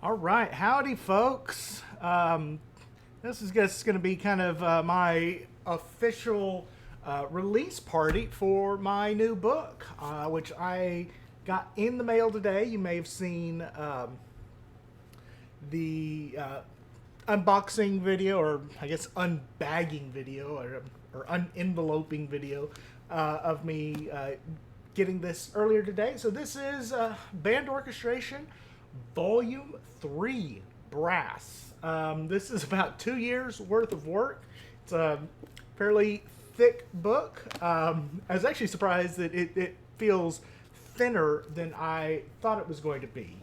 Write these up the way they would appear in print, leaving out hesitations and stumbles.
All right, howdy, folks. This is just going to be kind of my official release party for my new book, which I got in the mail today. You may have seen the unboxing video, or I guess unbagging video, or unenveloping video of me getting this earlier today. So this is Band Orchestration, Volume 3, Brass. This is about 2 years worth of work. It's a fairly thick book. I was actually surprised that it feels thinner than I thought it was going to be.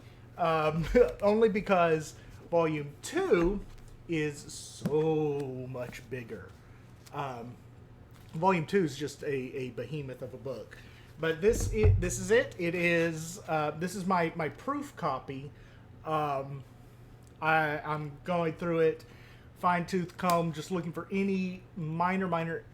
Only because Volume 2 is so much bigger. Volume 2 is just a behemoth of a book. But this is it. It is this is my proof copy. I'm going through it, fine tooth comb, just looking for any minor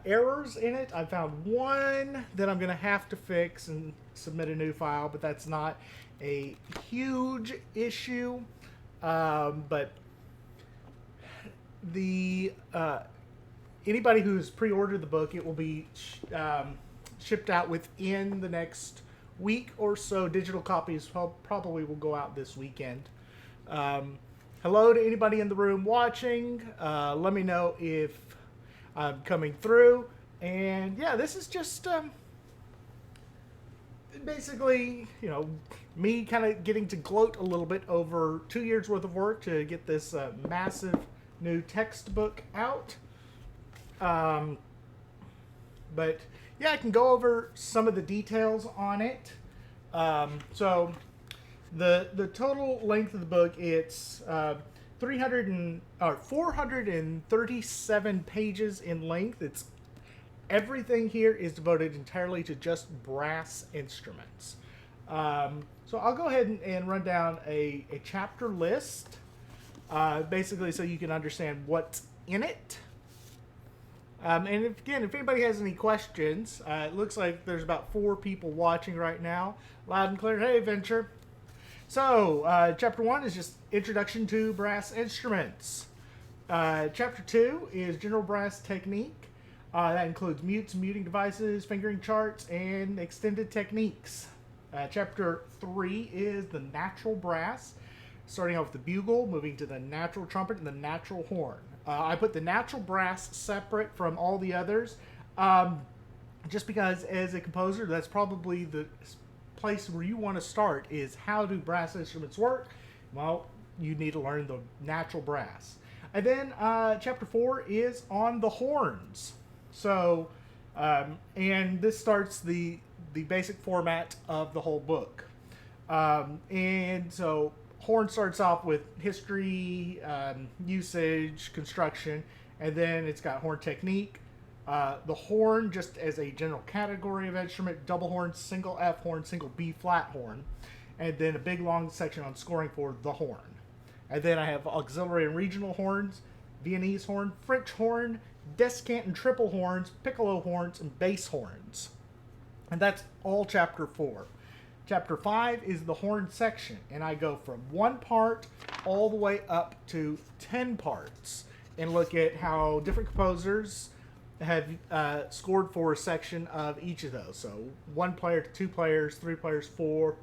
errors in it. I found one that I'm going to have to fix and submit a new file, but that's not a huge issue. But the anybody who's pre-ordered the book, it will be shipped out within the next week or so. Digital copies probably will go out this weekend. Hello to anybody in the room watching. Let me know if I'm coming through. And yeah, this is just basically, me kind of getting to gloat a little bit over 2 years worth of work to get this massive new textbook out. But yeah, I can go over some of the details on it. So the total length of the book, it's 437 pages in length. It's everything here is devoted entirely to just brass instruments. So I'll go ahead and run down a chapter list, basically so you can understand what's in it. And if anybody has any questions, it looks like there's about 4 people watching right now. Loud and clear. Hey, Venture. So, Chapter 1 is just Introduction to Brass Instruments. Chapter 2 is General Brass Technique. That includes mutes, muting devices, fingering charts, and extended techniques. Chapter 3 is the Natural Brass, starting off with the bugle, moving to the natural trumpet and the natural horn. I put the natural brass separate from all the others, just because as a composer, that's probably the place where you want to start, is how do brass instruments work? Well, you need to learn the natural brass. And then chapter 4 is on the horns. So, and this starts the basic format of the whole book. And so horn starts off with history, usage, construction, and then it's got horn technique. The horn, just as a general category of instrument: double horn, single F horn, single B flat horn, and then a big long section on scoring for the horn. And then I have auxiliary and regional horns, Viennese horn, French horn, descant and triple horns, piccolo horns, and bass horns. And that's all chapter 4. Chapter 5 is the horn section, and I go from 1 part all the way up to 10 parts and look at how different composers have scored for a section of each of those. So 1 player to 2 players, 3 players, 4.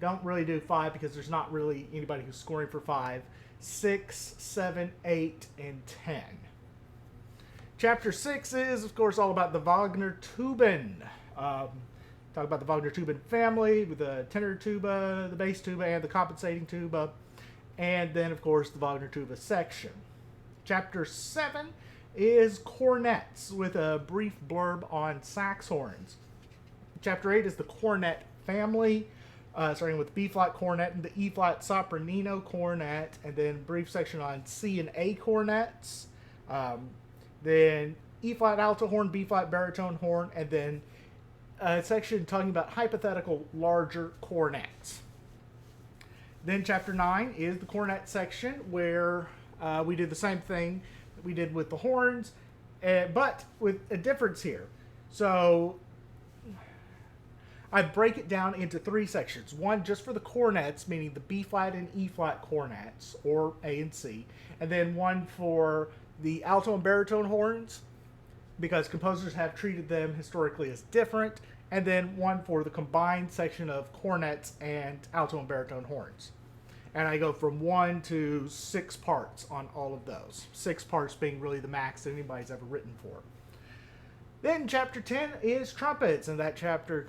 Don't really do 5 because there's not really anybody who's scoring for 5. 6, 7, 8, and 10. Chapter 6 is, of course, all about the Wagner Tuben. Talk about the Wagner Tuben family with the tenor tuba, the bass tuba, and the compensating tuba. And then, of course, the Wagner tuba section. Chapter 7 is cornets, with a brief blurb on sax horns. Chapter 8 is the cornet family, starting with B-flat cornet and the E-flat sopranino cornet, and then a brief section on C and A cornets. Then E-flat alto horn, B-flat baritone horn, and then a section talking about hypothetical larger cornets. Then chapter 9 is the cornet section, where we did the same thing that we did with the horns, but with a difference here. So I break it down into 3 sections. One just for the cornets, meaning the B flat and E flat cornets, or A and C, and then one for the alto and baritone horns, because composers have treated them historically as different, and then one for the combined section of cornets and alto and baritone horns. And I go from 1 to 6 parts on all of those. 6 parts being really the max that anybody's ever written for. Then chapter 10 is trumpets, and that chapter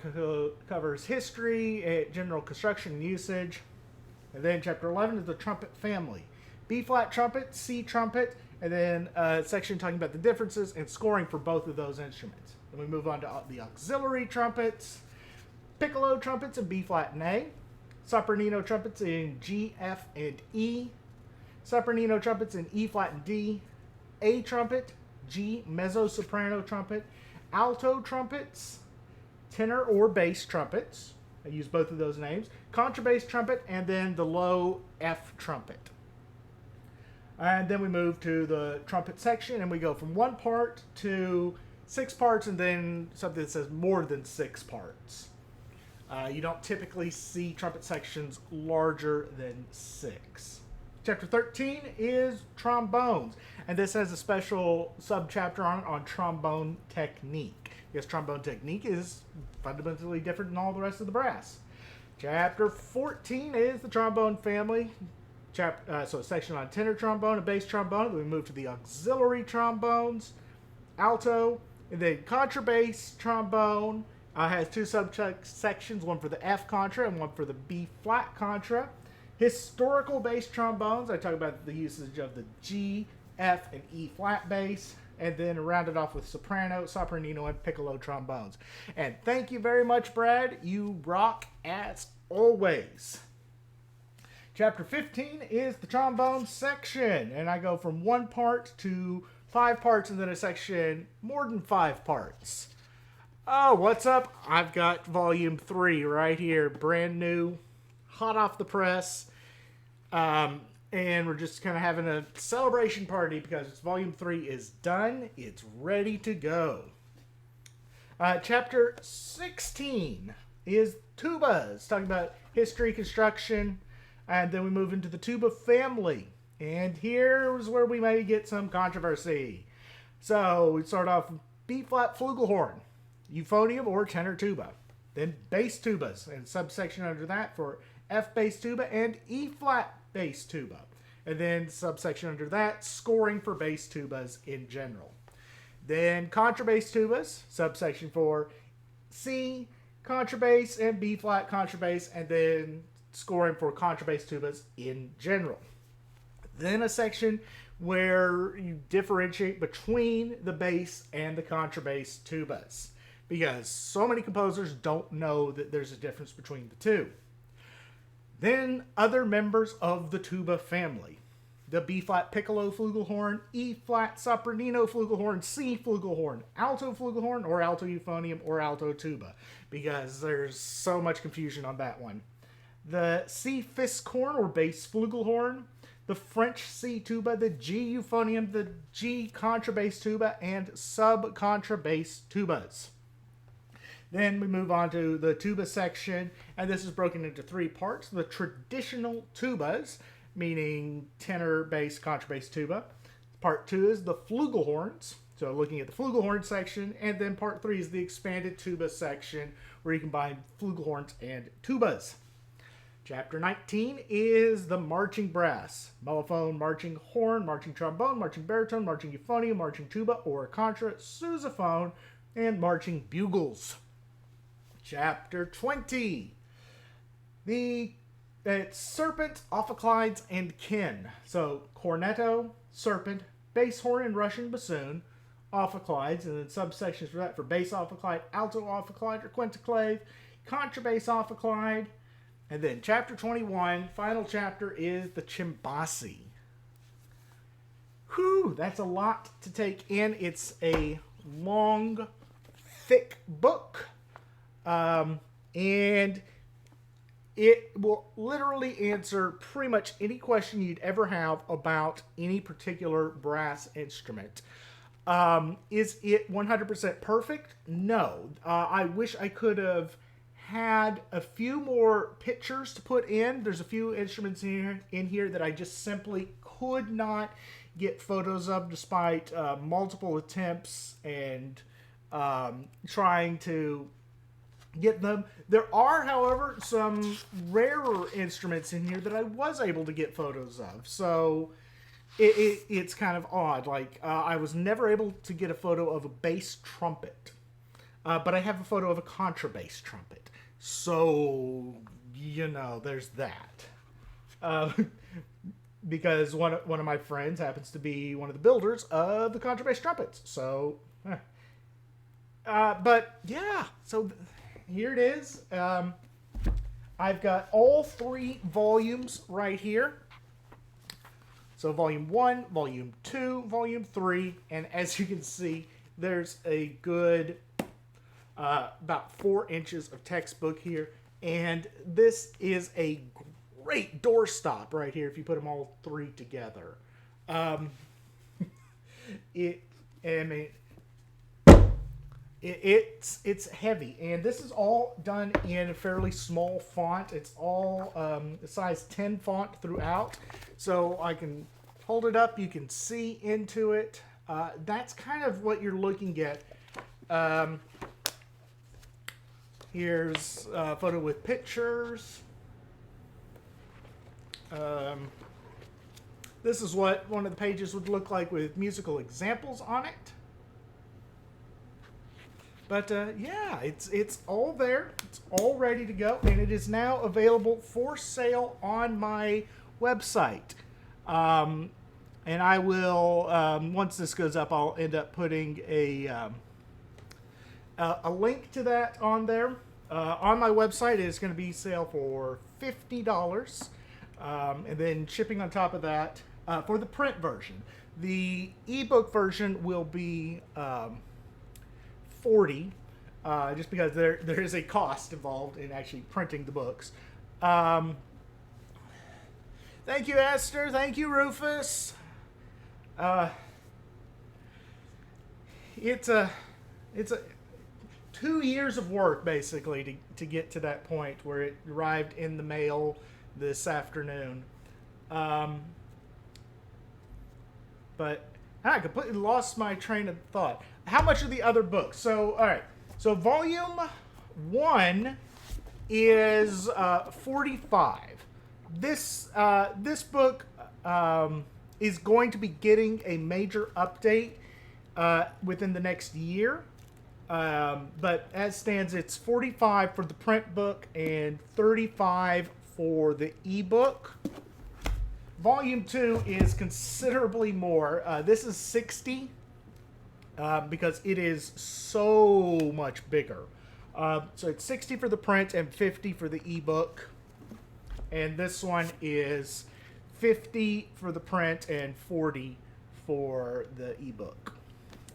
covers history, general construction and usage. And then chapter 11 is the trumpet family. B-flat trumpet, C trumpet, and then a section talking about the differences and scoring for both of those instruments. Then we move on to the auxiliary trumpets, piccolo trumpets in B-flat and A, sopranino trumpets in G, F, and E, sopranino trumpets in E-flat and D, A trumpet, G, mezzo-soprano trumpet, alto trumpets, tenor or bass trumpets. I use both of those names. Contrabass trumpet, and then the low F trumpet. And then we move to the trumpet section, and we go from 1 part to 6 parts, and then something that says more than 6 parts. You don't typically see trumpet sections larger than 6. Chapter 13 is trombones, and this has a special subchapter on it on trombone technique. Because trombone technique is fundamentally different than all the rest of the brass. Chapter 14 is the trombone family. So a section on tenor trombone and bass trombone. Then we move to the auxiliary trombones, alto, and then contrabass trombone. Has 2 subsections, one for the F contra and one for the B flat contra. Historical bass trombones, I talk about the usage of the G, F, and E flat bass, and then rounded off with soprano, sopranino, and piccolo trombones. And thank you very much, Brad. You rock as always. Chapter 15 is the trombone section, and I go from 1 part to 5 parts, and then a section more than 5 parts. Oh, what's up? I've got volume 3 right here, brand new, hot off the press. And we're just kind of having a celebration party because volume 3 is done. It's ready to go. Chapter 16 is tubas, talking about history, construction, and then we move into the tuba family. And here's where we may get some controversy. So we start off with B-flat flugelhorn, euphonium or tenor tuba. Then bass tubas, and subsection under that for F bass tuba and E flat bass tuba. And then subsection under that, scoring for bass tubas in general. Then contrabass tubas, subsection for C, contrabass, and B flat contrabass, and then scoring for contrabass tubas in general. Then a section where you differentiate between the bass and the contrabass tubas, because so many composers don't know that there's a difference between the two. Then other members of the tuba family. The B-flat piccolo flugelhorn, E-flat sopranino flugelhorn, C flugelhorn, alto flugelhorn, or alto euphonium, or alto tuba, because there's so much confusion on that one. The C fiskhorn, or bass flugelhorn, the French C tuba, the G euphonium, the G contrabass tuba, and sub-contrabass tubas. Then we move on to the tuba section, and this is broken into 3 parts. The traditional tubas, meaning tenor, bass, contrabass tuba. Part 2 is the flugelhorns, so looking at the flugelhorn section, and then part 3 is the expanded tuba section, where you combine flugelhorns and tubas. Chapter 19 is the marching brass, mellophone, marching horn, marching trombone, marching baritone, marching euphonium, marching tuba or contra, sousaphone, and marching bugles. Chapter 20. It's serpent, ophicleides, and kin. So cornetto, serpent, bass horn and Russian bassoon, ophicleides, and then subsections for that for bass ophicleide, alto ophicleide, or quintoclave, contrabass ophicleide. And then chapter 21, final chapter, is the cimbassi. Whew, that's a lot to take in. It's a long, thick book. And it will literally answer pretty much any question you'd ever have about any particular brass instrument. Is it 100% perfect? No. I wish I could have had a few more pictures to put in. There's a few instruments in here that I just simply could not get photos of, despite multiple attempts and trying to get them. There are, however, some rarer instruments in here that I was able to get photos of. So it's kind of odd. Like, I was never able to get a photo of a bass trumpet. But I have a photo of a contrabass trumpet. So, you know, there's that. Because one of my friends happens to be one of the builders of the contrabass trumpets. So, but yeah, so here it is. I've got all 3 volumes right here. So volume 1, volume 2, volume 3, and as you can see, there's a good about 4 inches of textbook here, and this is a great doorstop right here if you put them all 3 together. It's heavy, and this is all done in a fairly small font. It's all size 10 font throughout, so I can hold it up, you can see into it. That's kind of what you're looking at. Here's a photo with pictures. This is what one of the pages would look like with musical examples on it. But yeah, it's all there. It's all ready to go, and it is now available for sale on my website. And I will, once this goes up, I'll end up putting a link to that on there. On my website, it's going to be sale for $50, and then shipping on top of that for the print version. The ebook version will be $40, just because there is a cost involved in actually printing the books. Thank you, Esther. Thank you, Rufus. It's a 2 years of work, basically, to get to that point where it arrived in the mail this afternoon. But I completely lost my train of thought. How much are the other books? So, all right. So, volume 1 is 45. This book is going to be getting a major update within the next year. But as stands, it's 45 for the print book and 35 for the ebook. Volume 2 is considerably more. This is 60 because it is so much bigger. So it's 60 for the print and 50 for the ebook. And this one is 50 for the print and 40 for the ebook.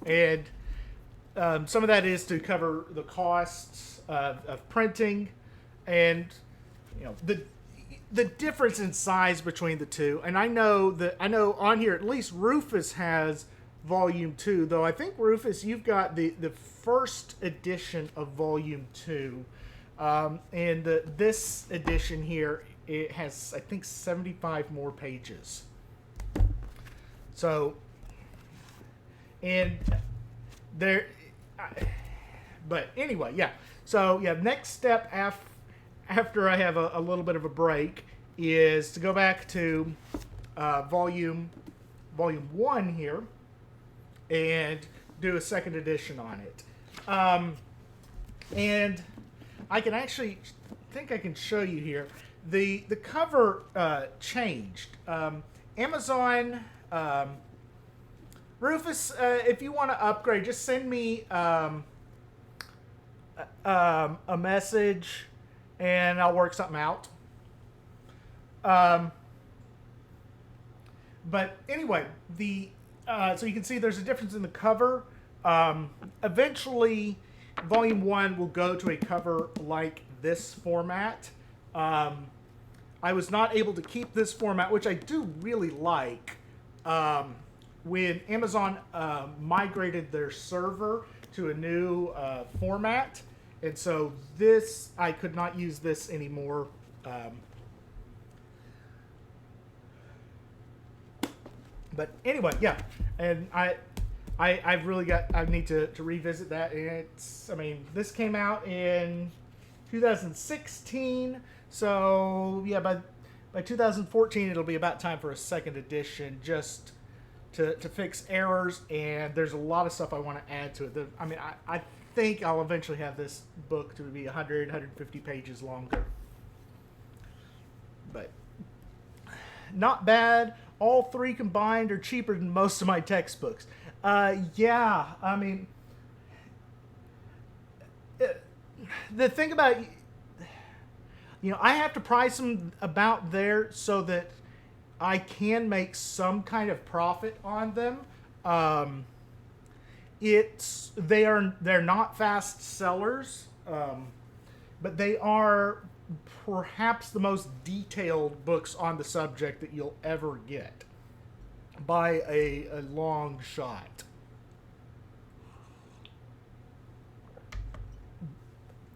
And some of that is to cover the costs of printing, and you know the difference in size between the two. And I know on here at least Rufus has volume 2, though I think Rufus, you've got the first edition of volume 2, and this edition here, it has, I think, 75 more pages. So, and there, but anyway, yeah. So yeah, next step after I have a little bit of a break is to go back to volume 1 here and do a second edition on it. And I can actually think I can show you here. The cover changed. Amazon, Rufus, if you want to upgrade, just send me a message and I'll work something out. But anyway, so you can see there's a difference in the cover. Eventually, Volume 1 will go to a cover like this format. I was not able to keep this format, which I do really like. When Amazon migrated their server to a new format, And so this, I could not use this anymore. But anyway, yeah, and I've really got, I need to revisit that. And it's, I mean, this came out in 2016, so yeah, by 2014 it'll be about time for a second edition, just to fix errors. And there's a lot of stuff I want to add to it. I mean, I think I'll eventually have this book to be 150 pages longer. But not bad. All three combined are cheaper than most of my textbooks. Yeah, I mean, the thing about, I have to price them about there so that I can make some kind of profit on them. They're not fast sellers, but they are perhaps the most detailed books on the subject that you'll ever get by a long shot.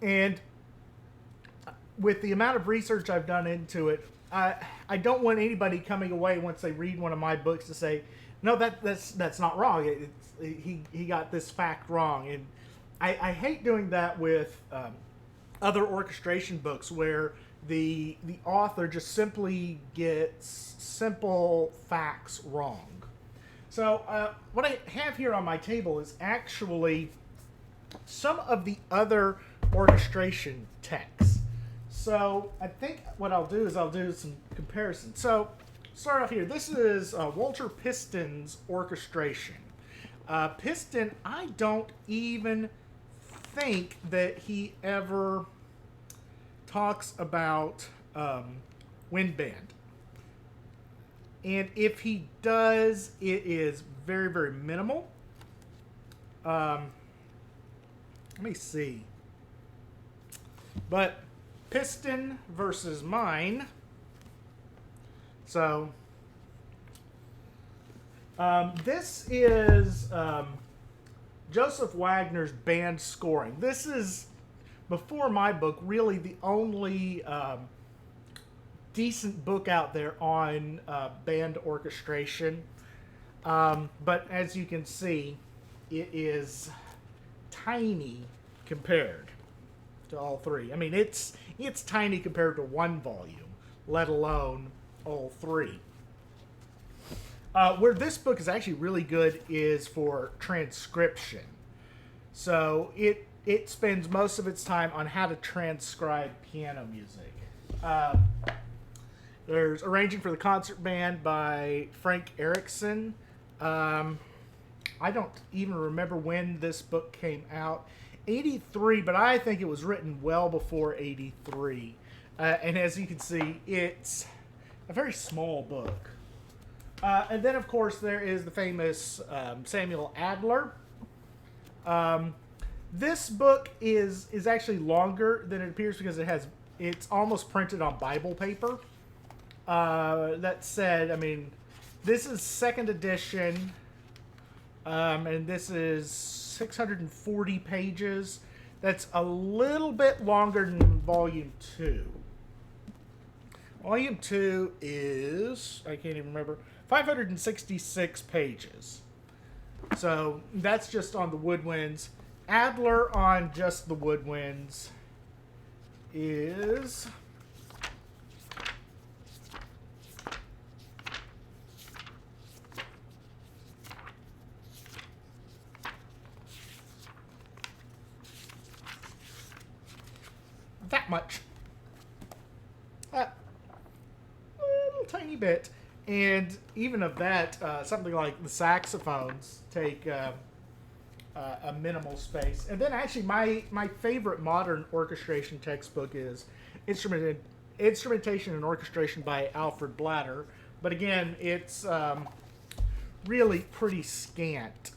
And with the amount of research I've done into it, I don't want anybody coming away once they read one of my books to say, no, that's not wrong. He got this fact wrong. And I hate doing that with other orchestration books where the author just simply gets simple facts wrong. So what I have here on my table is actually some of the other orchestration texts. So I think what I'll do is I'll do some comparisons. So start off here. This is Walter Piston's Orchestration. Piston, I don't even think that he ever talks about wind band. And if he does, it is very, very minimal. Let me see. But Piston versus mine. So this is Joseph Wagner's band scoring. This is, before my book, really the only decent book out there on band orchestration. But as you can see, it is tiny compared to all three. I mean, it's tiny compared to one volume, let alone all three. Where this book is actually really good is for transcription. So it spends most of its time on how to transcribe piano music. There's Arranging for the Concert Band by Frank Erickson. I don't even remember when this book came out. 83, but I think it was written well before 83. And as you can see, it's a very small book. And then, of course, there is the famous Samuel Adler. This book is actually longer than it appears because it's almost printed on Bible paper. That said, I mean, this is second edition, and this is 640 pages. That's a little bit longer than Volume 2. Volume 2 is, I can't even remember, 566 pages. So that's just on the woodwinds. Adler on just the woodwinds is that much. A little tiny bit. And even of that, something like the saxophones take a minimal space. And then actually my favorite modern orchestration textbook is Instrumentation and Orchestration by Alfred Blatter. But again, it's really pretty scant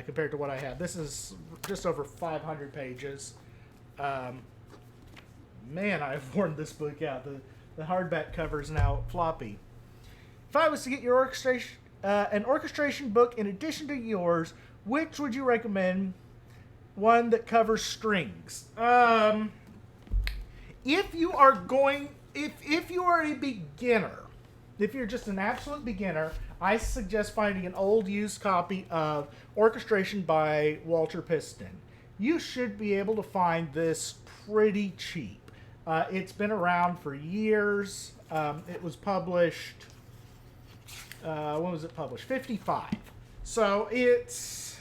compared to what I have. This is just over 500 pages. Man, I've worn this book out. The hardback cover is now floppy. If I was to get your orchestration, an orchestration book in addition to yours, which would you recommend? one that covers strings. If you are going, if you are a beginner, if you're just an absolute beginner, I suggest finding an old used copy of Orchestration by Walter Piston. You should be able to find this pretty cheap. It's been around for years. It was published, when was it published? 55. So it's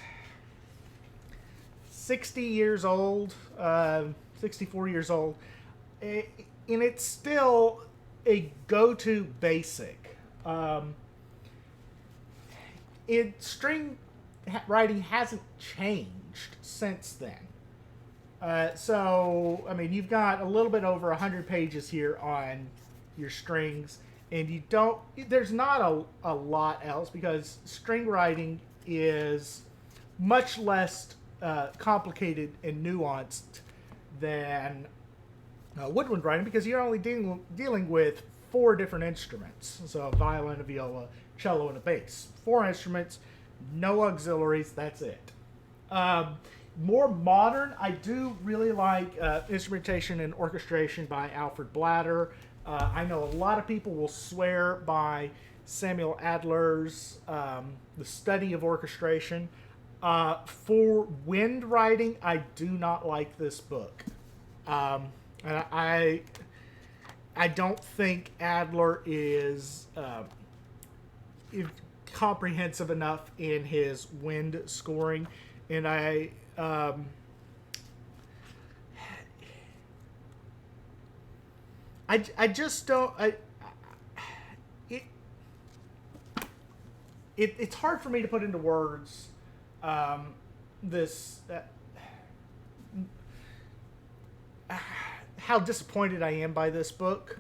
60 years old, 64 years old. And it's still a go-to basic. String writing hasn't changed since then. So, I mean, you've got a little bit over 100 pages here on your strings, and there's not a lot else, because string writing is much less complicated and nuanced than woodwind writing, because you're only dealing with 4 different instruments. So a violin, a viola, cello, and a bass. 4 instruments, no auxiliaries, that's it. More modern, I do really like Instrumentation and Orchestration by Alfred Blatter. I know a lot of people will swear by Samuel Adler's The Study of Orchestration. For wind writing, I do not like this book. And I don't think Adler is comprehensive enough in his wind scoring, and I just don't. It's hard for me to put into words this. How disappointed I am by this book.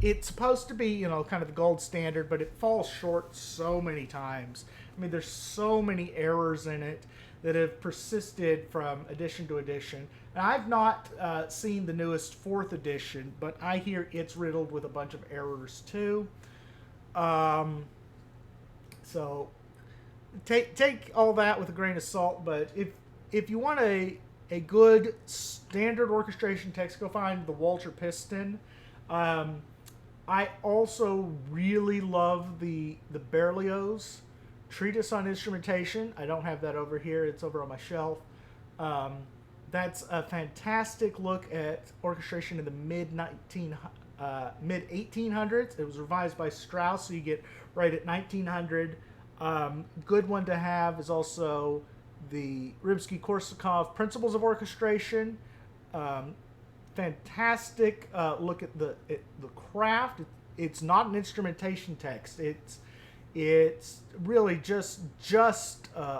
It's supposed to be, kind of the gold standard, but it falls short so many times. I mean, there's so many errors in it that have persisted from edition to edition. And I've not seen the newest 4th edition, but I hear it's riddled with a bunch of errors too. So take all that with a grain of salt, but if you want a good standard orchestration text, go find the Walter Piston. I also really love the Berlioz Treatise on Instrumentation. I don't have that over here. It's over on my shelf. That's a fantastic look at orchestration in the mid 1800s. It was revised by Strauss, so you get right at 1900. Good one to have is also the Rimsky-Korsakov Principles of Orchestration. Fantastic look at the craft. It's not an instrumentation text. It's really just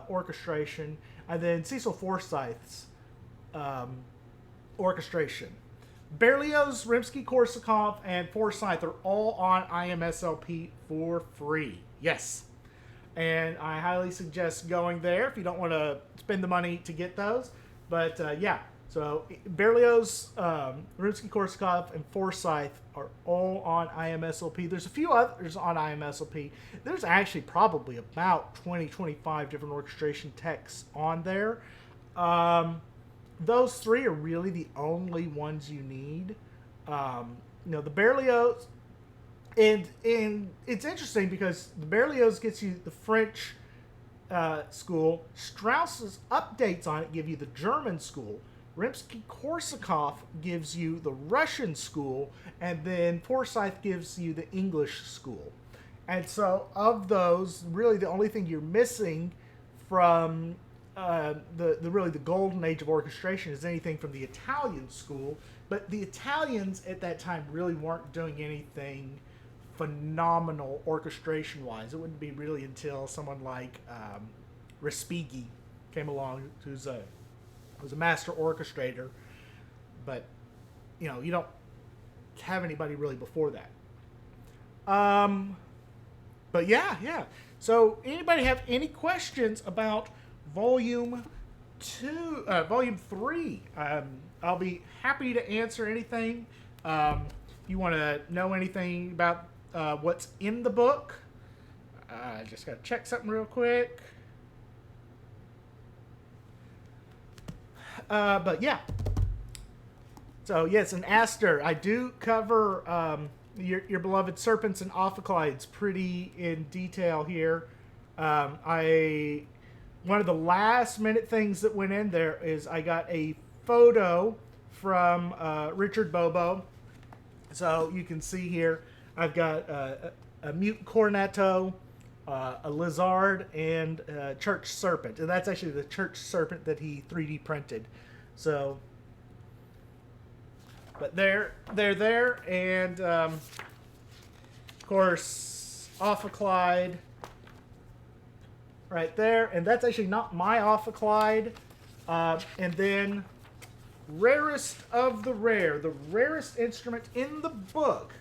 orchestration. And then Cecil Forsyth's Orchestration. Berlioz, Rimsky-Korsakov, and Forsyth are all on IMSLP for free. Yes. And I highly suggest going there if you don't want to spend the money to get those. But yeah, so Berlioz, Rimsky-Korsakov, and Forsyth are all on IMSLP. There's a few others on IMSLP. There's actually probably about 20-25 different orchestration texts on there. Those 3 are really the only ones you need. The Berlioz... And it's interesting because the Berlioz gets you the French school. Strauss's updates on it give you the German school. Rimsky-Korsakov gives you the Russian school. And then Forsyth gives you the English school. And so of those, really the only thing you're missing from the golden age of orchestration is anything from the Italian school. But the Italians at that time really weren't doing anything phenomenal orchestration-wise. It wouldn't be really until someone like Respighi came along, who's a master orchestrator, but you don't have anybody really before that. But yeah. So anybody have any questions about Volume 3? I'll be happy to answer anything. If you want to know anything about what's in the book, I just got to check something real quick. But yeah. So yes, an Aster. I do cover your beloved serpents and ophicleids pretty in detail here. I One of the last minute things that went in there is I got a photo from Richard Bobo. So you can see here, I've got a mute cornetto, a lizard, and a church serpent. And that's actually the church serpent that he 3D printed. So, but they're there, and of course, ophicleid right there. And that's actually not my ophicleid. And then, rarest of the rare, the rarest instrument in the book.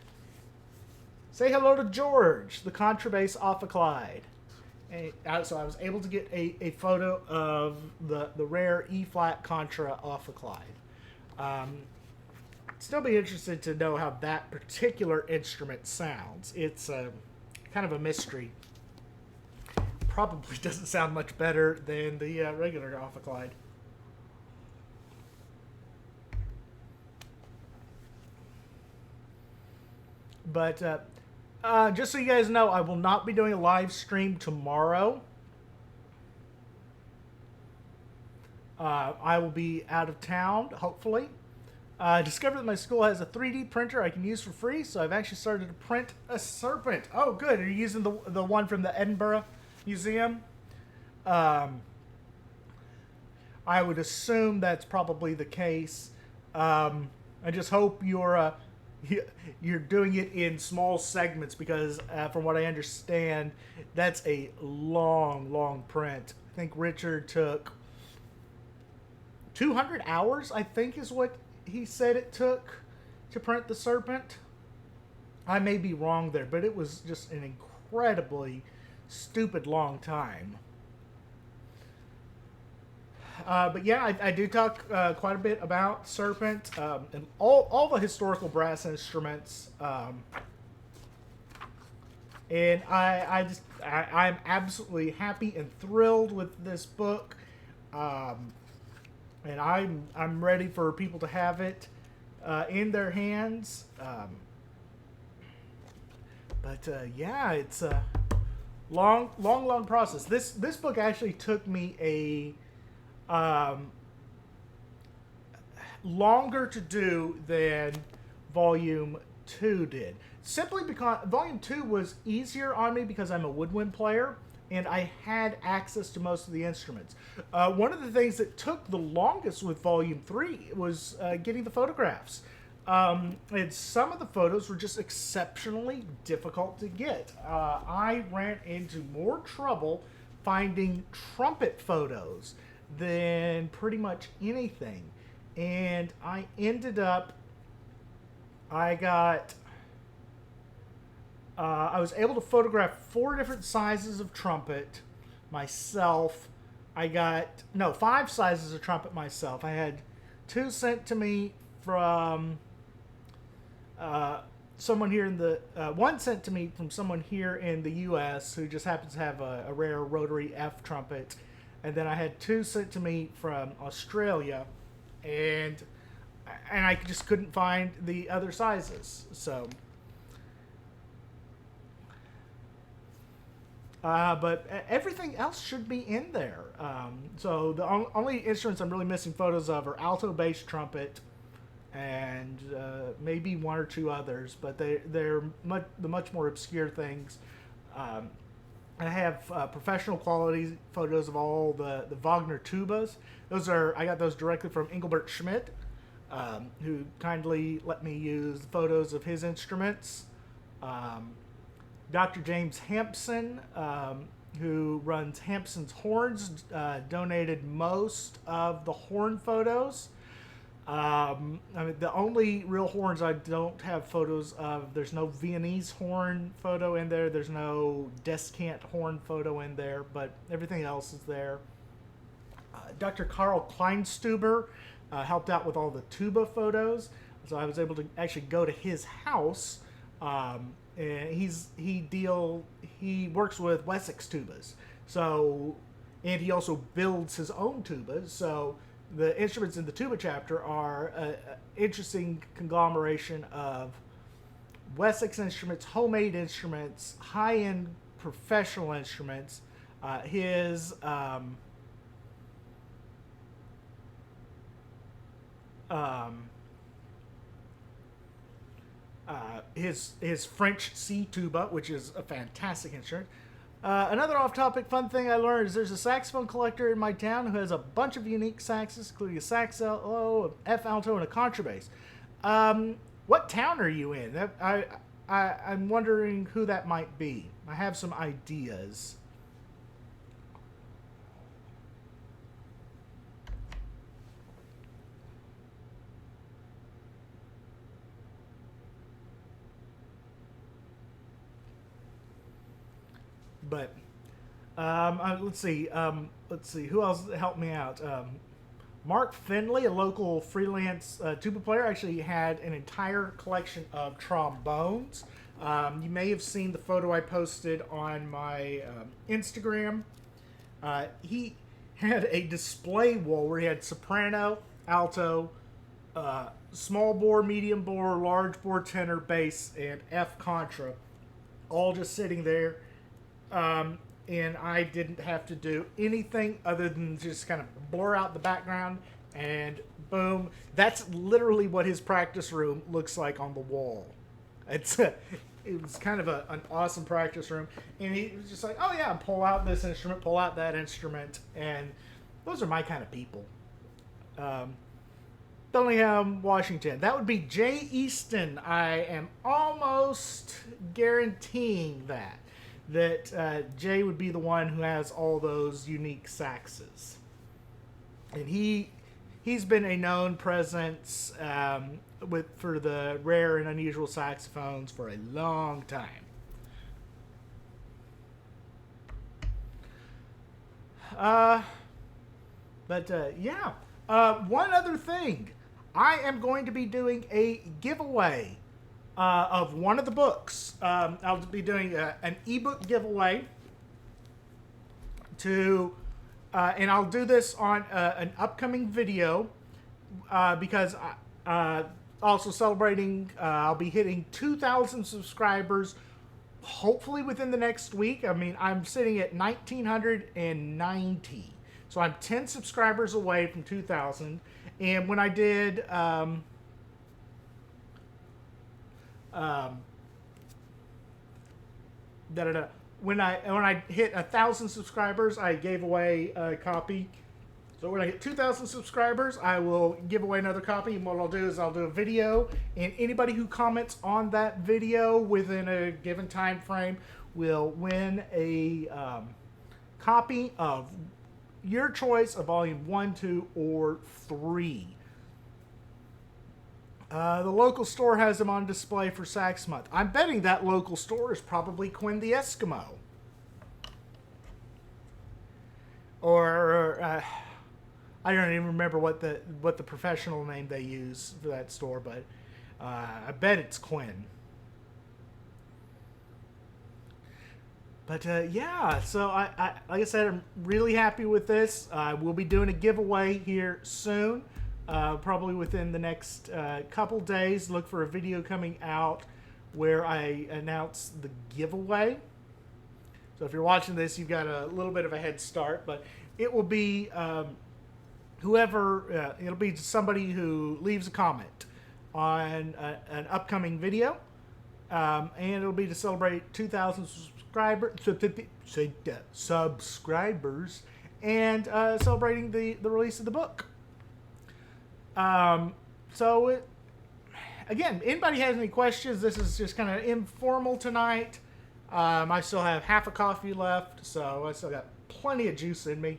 Say hello to George, the contrabass ophicleid. And so I was able to get a photo of the rare E-flat contra ophicleid. Still be interested to know how that particular instrument sounds. It's kind of a mystery. Probably doesn't sound much better than the regular ophicleid. But just so you guys know, I will not be doing a live stream tomorrow. I will be out of town, hopefully. I discovered that my school has a 3D printer I can use for free, so I've actually started to print a serpent. Oh, good. Are you using the one from the Edinburgh Museum? I would assume that's probably the case. I just hope you're doing it in small segments, because from what I understand, that's a long print. I think Richard took 200 hours, I think is what he said it took to print the serpent. I may be wrong there, but it was just an incredibly stupid long time. But yeah, I do talk quite a bit about serpent and all the historical brass instruments. And I'm absolutely happy and thrilled with this book. And I'm ready for people to have it in their hands. But yeah, it's a long process. This book actually took me a longer to do than Volume 2 did. Simply because Volume 2 was easier on me because I'm a woodwind player and I had access to most of the instruments. One of the things that took the longest with Volume 3 was getting the photographs. And some of the photos were just exceptionally difficult to get. I ran into more trouble finding trumpet photos than pretty much anything. And I ended up, I was able to photograph 4 different sizes of trumpet myself. I got, no, 5 sizes of trumpet myself. I had 2 sent to me from someone here in the, 1 sent to me from someone here in the U.S. who just happens to have a rare rotary F trumpet. And then I had 2 sent to me from Australia, and I just couldn't find the other sizes. So, but everything else should be in there. So the only instruments I'm really missing photos of are alto bass trumpet, and maybe 1 or 2 others, but they're the much more obscure things. I have professional quality photos of all the Wagner tubas. I got those directly from Engelbert Schmidt, who kindly let me use photos of his instruments. Dr. James Hampson, who runs Hampson's Horns, donated most of the horn photos. I mean, the only real horns I don't have photos of, there's no Viennese horn photo in there, there's no descant horn photo in there, but everything else is there. Dr. Karl Kleinstuber helped out with all the tuba photos, so I was able to actually go to his house, and he works with Wessex tubas, so, and he also builds his own tubas, so the instruments in the tuba chapter are an interesting conglomeration of Wessex instruments, homemade instruments, high-end professional instruments. His his French C tuba, which is a fantastic instrument. Another off-topic fun thing I learned is there's a saxophone collector in my town who has a bunch of unique saxes, including a sax alto, an F alto, and a contrabass. What town are you in? I'm wondering who that might be. I have some ideas. But let's see. Let's see who else helped me out. Mark Finley, a local freelance tuba player, actually had an entire collection of trombones. You may have seen the photo I posted on my Instagram. He had a display wall where he had soprano, alto, small bore, medium bore, large bore, tenor, bass, and F contra, all just sitting there. And I didn't have to do anything other than just kind of blur out the background, and boom, that's literally what his practice room looks like on the wall. It was kind of an awesome practice room, and he was just like, oh yeah, pull out this instrument, pull out that instrument, and those are my kind of people. Bellingham, Washington. That would be Jay Easton. I am almost guaranteeing that Jay would be the one who has all those unique saxes. And he's been a known presence for the rare and unusual saxophones for a long time. Yeah. One other thing. I am going to be doing a giveaway of one of the books. I'll be doing an ebook giveaway and I'll do this on an upcoming video because also celebrating, I'll be hitting 2,000 subscribers hopefully within the next week. I mean, I'm sitting at 1,990. So I'm 10 subscribers away from 2,000. And when I did... When I hit 1,000 subscribers, I gave away a copy. So when I hit 2,000 subscribers, I will give away another copy. And what I'll do is I'll do a video, and anybody who comments on that video within a given time frame will win a copy of your choice of volume 1, 2, or 3. The local store has them on display for Sax Month. I'm betting that local store is probably Quinn the Eskimo. Or, I don't even remember what the professional name they use for that store, but I bet it's Quinn. But yeah, so I like I said, I'm really happy with this. We'll be doing a giveaway here soon. Probably within the next couple days. Look for a video coming out where I announce the giveaway. So if you're watching this, you've got a little bit of a head start, but it will be it'll be somebody who leaves a comment on an upcoming video, and it'll be to celebrate 2,000 subscribers and celebrating the release of the book. Again, anybody has any questions? This is just kind of informal tonight. I still have half a coffee left, so I still got plenty of juice in me.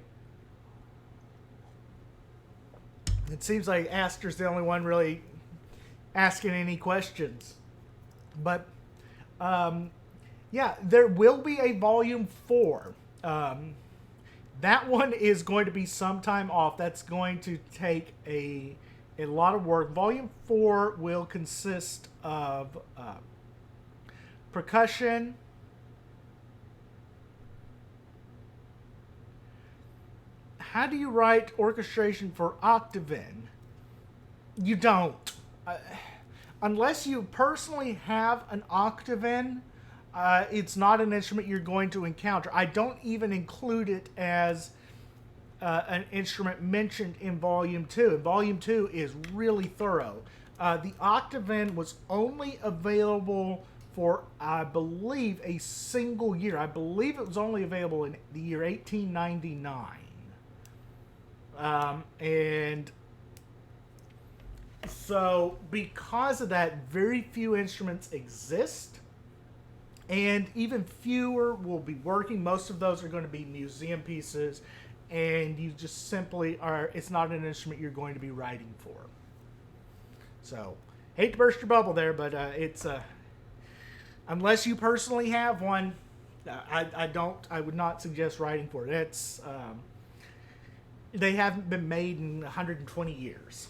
It seems like Astor's the only one really asking any questions. But, yeah, there will be a volume 4. That one is going to be some time off. That's going to take a lot of work. Volume 4 will consist of percussion, how do you write orchestration for Octave? You don't. Unless you personally have an Octave, it's not an instrument you're going to encounter. I don't even include it as an instrument mentioned in Volume 2. And Volume 2 is really thorough. The Octave was only available for, I believe, a single year. I believe it was only available in the year 1899. And so, because of that, very few instruments exist. And even fewer will be working. Most of those are going to be museum pieces. And you just simply are, it's not an instrument you're going to be writing for. So, hate to burst your bubble there, but it's, unless you personally have one, I would not suggest writing for it. It's, they haven't been made in 120 years.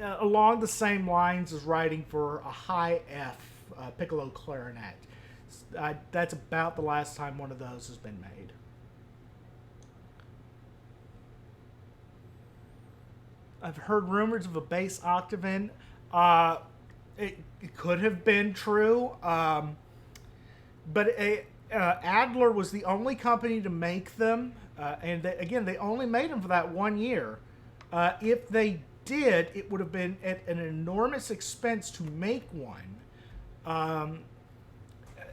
Along the same lines as writing for a high F piccolo clarinet. That's about the last time one of those has been made. I've heard rumors of a bass octave. It could have been true, but Adler was the only company to make them, and they only made them for that 1 year. If they did, it would have been at an enormous expense to make one.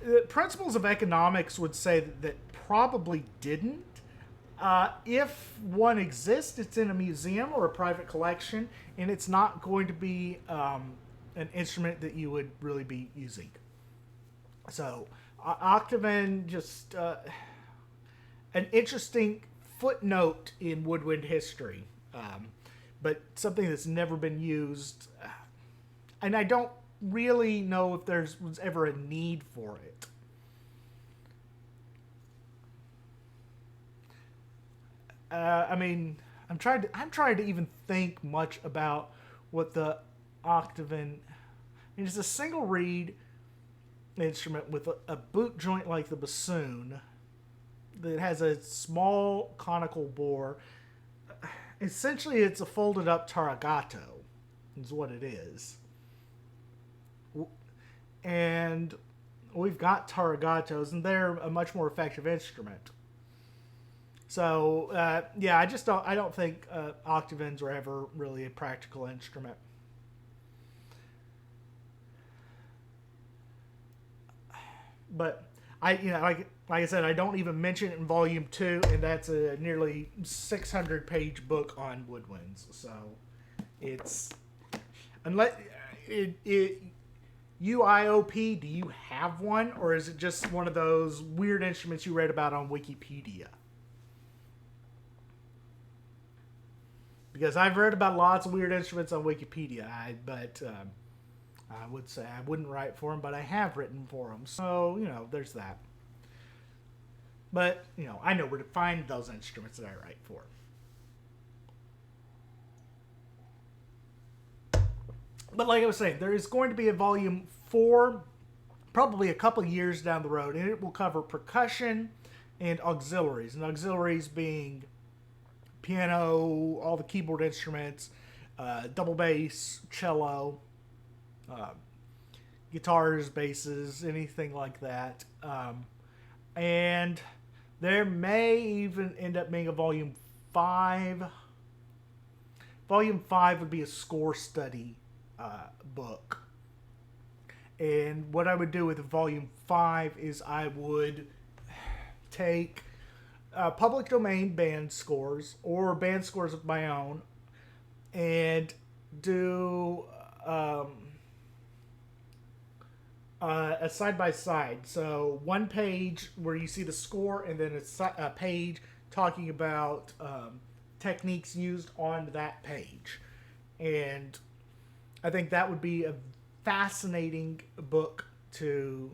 The principles of economics would say that probably didn't. If one exists, it's in a museum or a private collection, and it's not going to be an instrument that you would really be using. So, Octave, just an interesting footnote in woodwind history, but something that's never been used. And I don't really know if there was ever a need for it. I mean, I'm trying to even think much about what the Octave. It's a single reed instrument with a boot joint like the bassoon that has a small conical bore. Essentially, it's a folded up taragato, is what it is. And we've got taragatos, and they're a much more effective instrument. So, I don't think octaves were ever really a practical instrument. But like I said, I don't even mention it in Volume 2, and that's a nearly 600-page book on woodwinds. So, it's unless UIOP, do you have one, or is it just one of those weird instruments you read about on Wikipedia? Because I've read about lots of weird instruments on Wikipedia, but I would say I wouldn't write for them, but I have written for them. So, there's that. But, I know where to find those instruments that I write for. But like I was saying, there is going to be a Volume 4, probably a couple years down the road, and it will cover percussion and auxiliaries. And auxiliaries being piano, all the keyboard instruments, double bass, cello, guitars, basses, anything like that. And there may even end up being a Volume 5. Volume 5 would be a score study book. And what I would do with Volume 5 is I would take public domain band scores or band scores of my own and do a side-by-side. So one page where you see the score, and then a page talking about techniques used on that page. And I think that would be a fascinating book to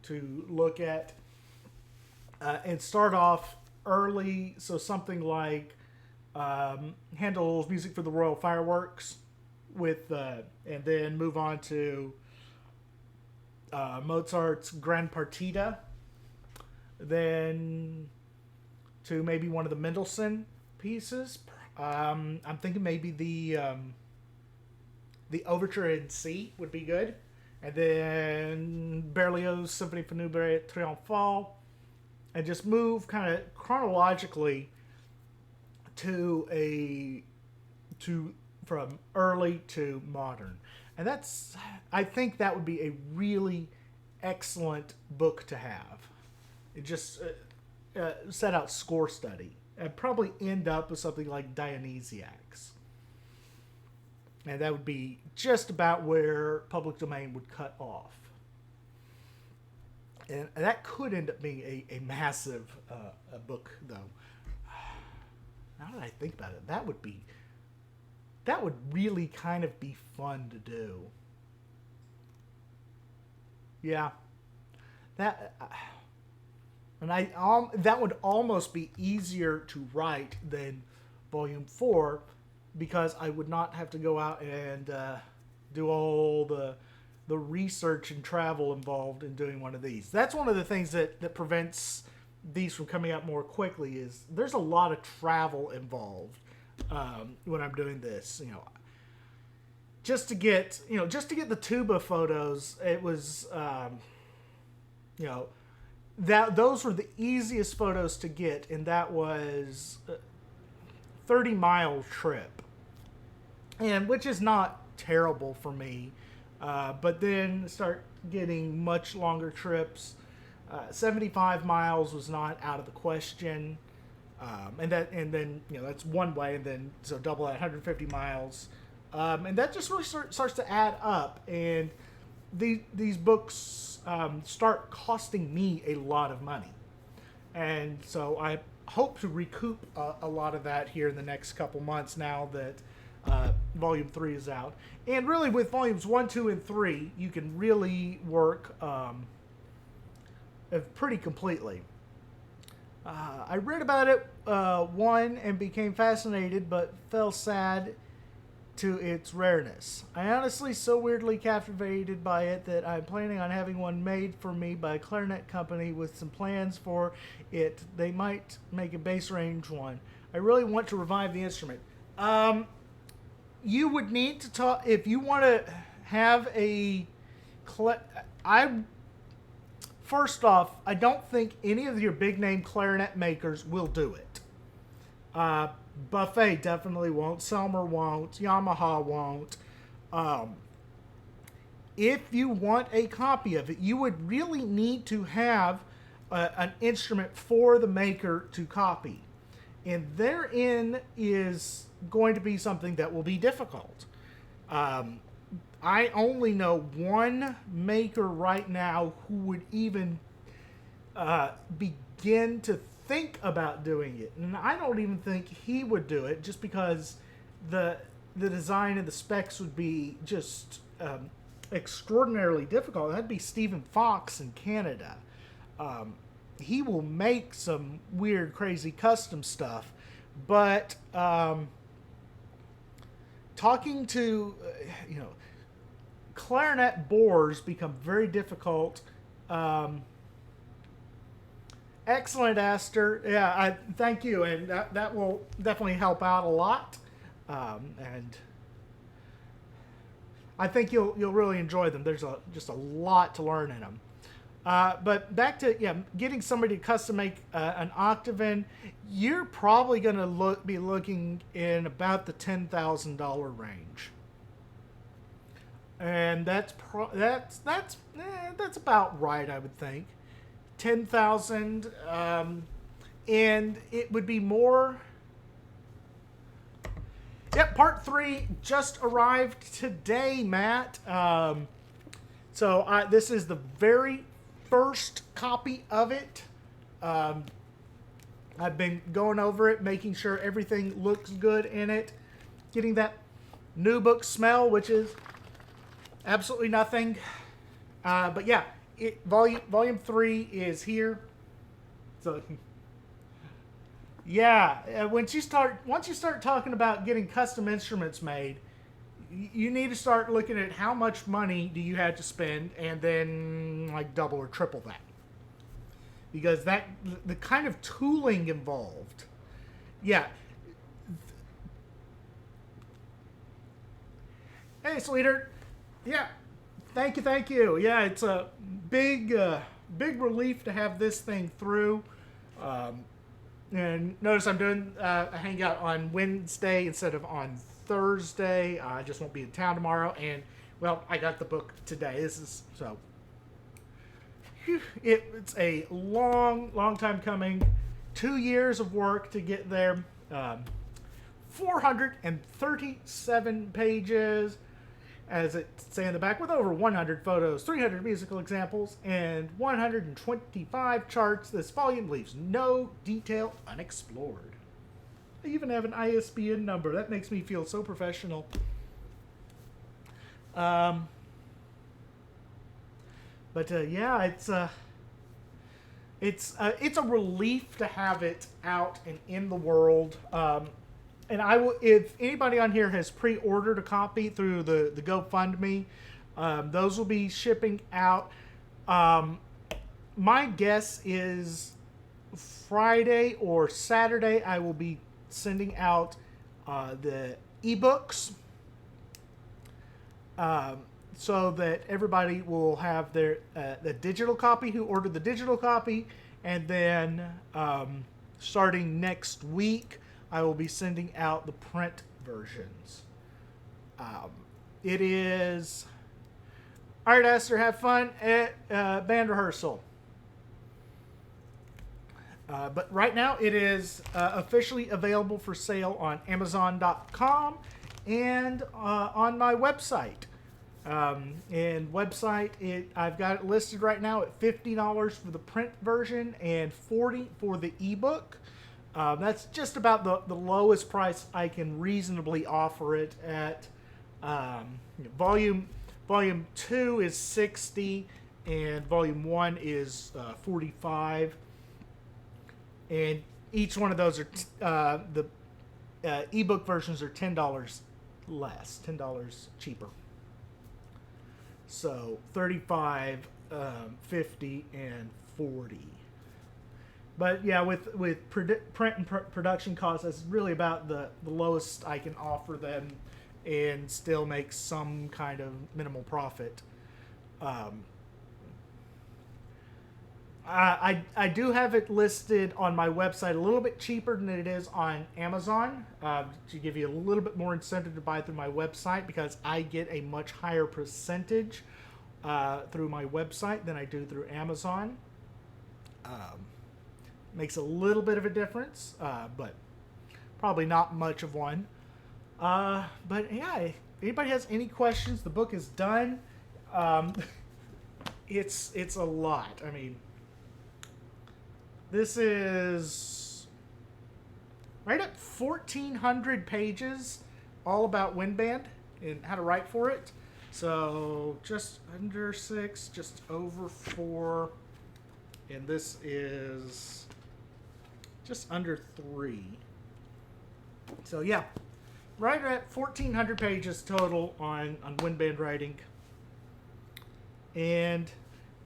look at. And start off early, so something like Handel's Music for the Royal Fireworks, and then move on to Mozart's Grand Partita, then to maybe one of the Mendelssohn pieces. I'm thinking maybe the Overture in C would be good. And then Berlioz' Symphony for Nubere Triomphal. And just move kind of chronologically from early to modern. And I think that would be a really excellent book to have. It just set out score study. I'd probably end up with something like Dionysiacs. And that would be just about where public domain would cut off. And that could end up being a massive book, though. Now that I think about it, that would really kind of be fun to do. Yeah, that would almost be easier to write than Volume 4, because I would not have to go out and do all the research and travel involved in doing one of these. That's one of the things that prevents these from coming out more quickly, is there's a lot of travel involved when I'm doing this. Just to get the tuba photos, it was those were the easiest photos to get, and that was a 30-mile trip, and which is not terrible for me. But then start getting much longer trips. 75 miles was not out of the question, and then that's one way, and then so double that, 150 miles, and that just really starts to add up, and these books start costing me a lot of money, and so I hope to recoup a lot of that here in the next couple months now that Volume 3 is out. And really, with Volumes 1, 2, and 3, you can really work pretty completely. I read about it, one, and became fascinated, but fell sad to its rareness. I honestly so weirdly captivated by it that I'm planning on having one made for me by a clarinet company with some plans for it. They might make a bass range one. I really want to revive the instrument. You would need to talk, if you want to have first off, I don't think any of your big name clarinet makers will do it. Buffet definitely won't. Selmer won't. Yamaha won't. If you want a copy of it, you would really need to have an instrument for the maker to copy. And therein is going to be something that will be difficult. I only know one maker right now who would even begin to think about doing it. And I don't even think he would do it, just because the design and the specs would be just extraordinarily difficult. That'd be Stephen Fox in Canada. He will make some weird, crazy custom stuff, but talking to, clarinet bores become very difficult. Excellent, Aster. Yeah, I thank you, and that will definitely help out a lot. And I think you'll really enjoy them. There's just a lot to learn in them. But back to getting somebody to custom make an Octave. You're probably going to be looking in about the $10,000 range, and that's about right, I would think. 10,000, and it would be more. Yep, part 3 just arrived today, Matt. So this is the very first copy of it. I've been going over it, making sure everything looks good in it, getting that new book smell, which is absolutely nothing. But yeah, volume 3 is here. So yeah, once you start talking about getting custom instruments made, you need to start looking at how much money do you have to spend, and then like double or triple that. because the kind of tooling involved. Yeah. Hey, sweetheart. Yeah. Thank you. Yeah, it's a big relief to have this thing through. And notice I'm doing a hangout on Wednesday instead of on Thursday. I just won't be in town tomorrow, and well, I got the book today. This is so. It's a long time coming. 2 years of work to get there. 437 pages, as it say in the back, with over 100 photos, 300 musical examples, and 125 charts. This volume leaves no detail unexplored. I even have an ISBN number. That makes me feel so professional. Yeah, it's a relief to have it out and in the world. And I will, if anybody on here has pre-ordered a copy through the GoFundMe, those will be shipping out. My guess is Friday or Saturday I will be sending out the ebooks, so that everybody will have their the digital copy who ordered the digital copy, and then starting next week I will be sending out the print versions. It is... All right, Esther, have fun at band rehearsal. But right now it is officially available for sale on Amazon.com and on my website. And website, I've got it listed right now at $50 for the print version and $40 for the ebook. That's just about the lowest price I can reasonably offer it at. Volume 2 is $60 and Volume 1 is $45. And each one of those are the ebook versions are $10 less, $10 cheaper. So $35, $50, and $40. But yeah, with print and production costs, that's really about the lowest I can offer them, and still make some kind of minimal profit. I do have it listed on my website a little bit cheaper than it is on Amazon, to give you a little bit more incentive to buy through my website, because I get a much higher percentage through my website than I do through Amazon. Makes a little bit of a difference, but probably not much of one. But yeah, if anybody has any questions, the book is done. It's a lot. I mean, this is right at 1,400 pages, all about wind band and how to write for it. So just under 6, just over 4, and this is just under 3. So yeah, right at 1,400 pages total on wind band writing, and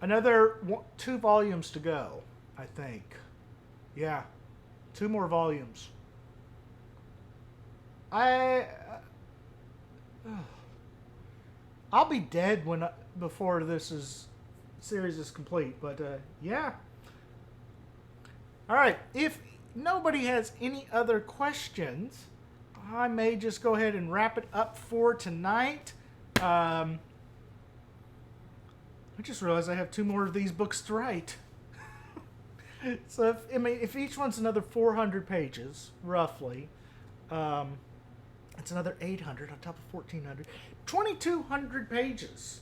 another 2 volumes to go, I think. Yeah, 2 more volumes. I'll be dead before this series is complete. But yeah. All right. If nobody has any other questions, I may just go ahead and wrap it up for tonight. I just realized I have 2 more of these books to write. So if each one's another 400 pages, roughly, it's another 800 on top of 1,400. 2,200 pages.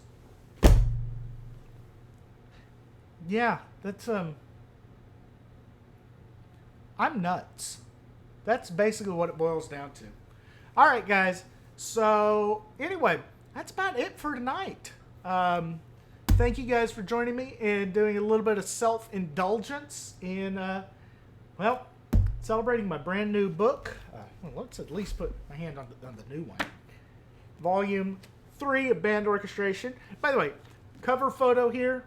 Yeah, that's I'm nuts. That's basically what it boils down to. All right, guys. So anyway, that's about it for tonight. Thank you guys for joining me and doing a little bit of self-indulgence in, well, celebrating my brand new book. Well, let's at least put my hand on the new one. Volume 3 of Band Orchestration. By the way, cover photo here.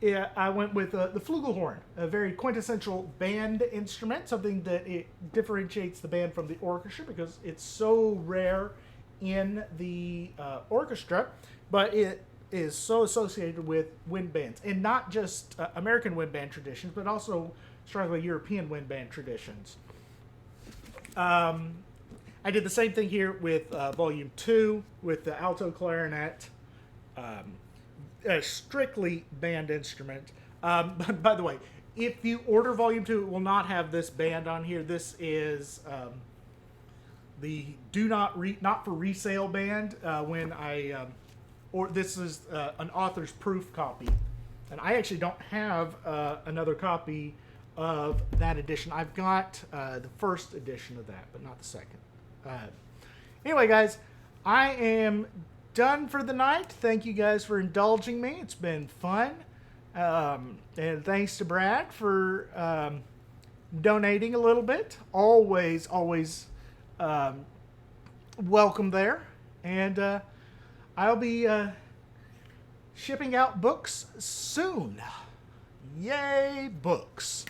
yeah, I went with the flugelhorn, a very quintessential band instrument, something that it differentiates the band from the orchestra because it's so rare in the orchestra, but it is so associated with wind bands, and not just American wind band traditions, but also strongly European wind band traditions. I did the same thing here with Volume 2 with the alto clarinet, a strictly band instrument. By the way, if you order Volume 2, it will not have this band on here. This is the not for resale band when or this is an author's proof copy. And I actually don't have another copy of that edition. I've got the first edition of that, but not the second. Anyway, guys, I am done for the night. Thank you guys for indulging me. It's been fun. And thanks to Brad for donating a little bit. Always welcome there. And I'll be shipping out books soon. Yay, books.